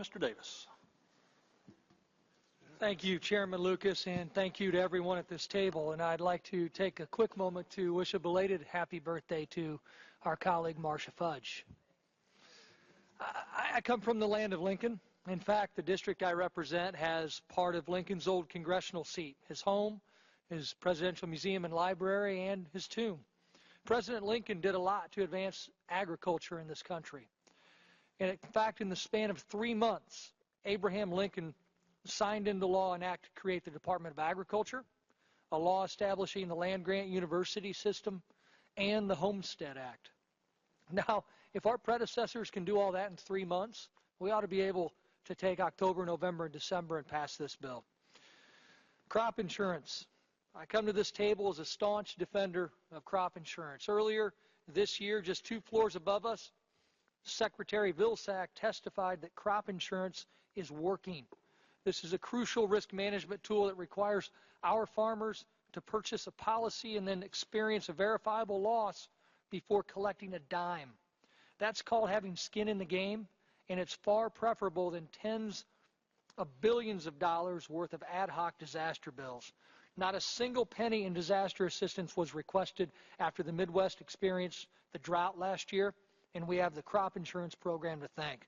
Mr. Davis. Thank you, Chairman Lucas, and thank you to everyone at this table. And I'd like to take a quick moment to wish a belated happy birthday to our colleague, Marcia Fudge. I come from the land of Lincoln. In fact, the district I represent has part of Lincoln's old congressional seat, his home, his presidential museum and library, and his tomb. President Lincoln did a lot to advance agriculture in this country. And in fact, in the span of 3 months, Abraham Lincoln signed into law an act to create the Department of Agriculture, a law establishing the land-grant university system, and the Homestead Act. Now, if our predecessors can do all that in 3 months, we ought to be able to take October, November, and December and pass this bill. Crop insurance. I come to this table as a staunch defender of crop insurance. Earlier this year, just 2 floors above us, Secretary Vilsack testified that crop insurance is working. This is a crucial risk management tool that requires our farmers to purchase a policy and then experience a verifiable loss before collecting a dime. That's called having skin in the game, and it's far preferable than tens of billions of dollars worth of ad hoc disaster bills. Not a single penny in disaster assistance was requested after the Midwest experienced the drought last year, and we have the crop insurance program to thank.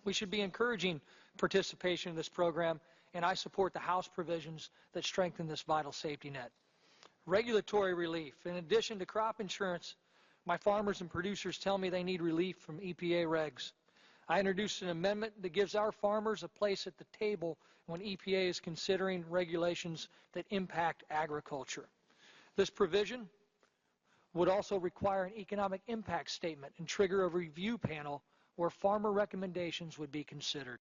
We should be encouraging participation in this program, and I support the House provisions that strengthen this vital safety net. Regulatory relief. In addition to crop insurance, my farmers and producers tell me they need relief from EPA regs. I introduced an amendment that gives our farmers a place at the table when EPA is considering regulations that impact agriculture. This provision would also require an economic impact statement and trigger a review panel where farmer recommendations would be considered.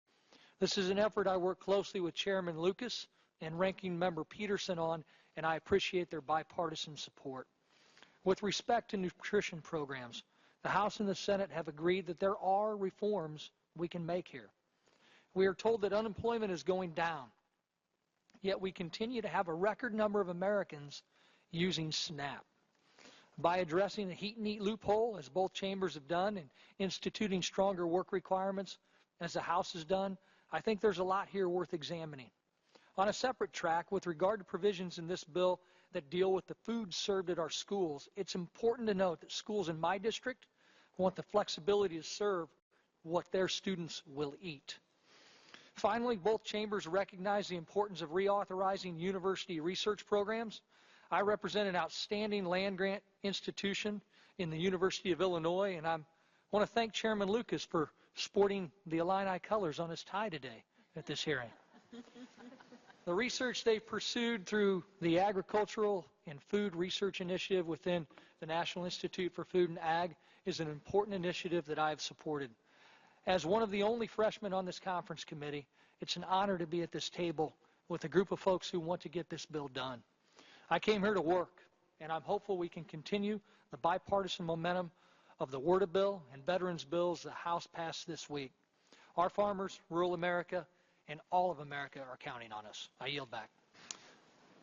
This is an effort I work closely with Chairman Lucas and Ranking Member Peterson on, and I appreciate their bipartisan support. With respect to nutrition programs, the House and the Senate have agreed that there are reforms we can make here. We are told that unemployment is going down, yet we continue to have a record number of Americans using SNAP. By addressing the heat and eat loophole, as both chambers have done, and instituting stronger work requirements, as the House has done, I think there's a lot here worth examining. On a separate track, with regard to provisions in this bill that deal with the food served at our schools, it's important to note that schools in my district want the flexibility to serve what their students will eat. Finally, both chambers recognize the importance of reauthorizing university research programs. I represent an outstanding land-grant institution in the University of Illinois, and I want to thank Chairman Lucas for sporting the Illini colors on his tie today at this hearing. The research they've pursued through the Agricultural and Food Research Initiative within the National Institute for Food and Ag is an important initiative that I have supported. As one of the only freshmen on this conference committee, it's an honor to be at this table with a group of folks who want to get this bill done. I came here to work, and I'm hopeful we can continue the bipartisan momentum of the WRDA bill and veterans bills the House passed this week. Our farmers, rural America, and all of America are counting on us. I yield back.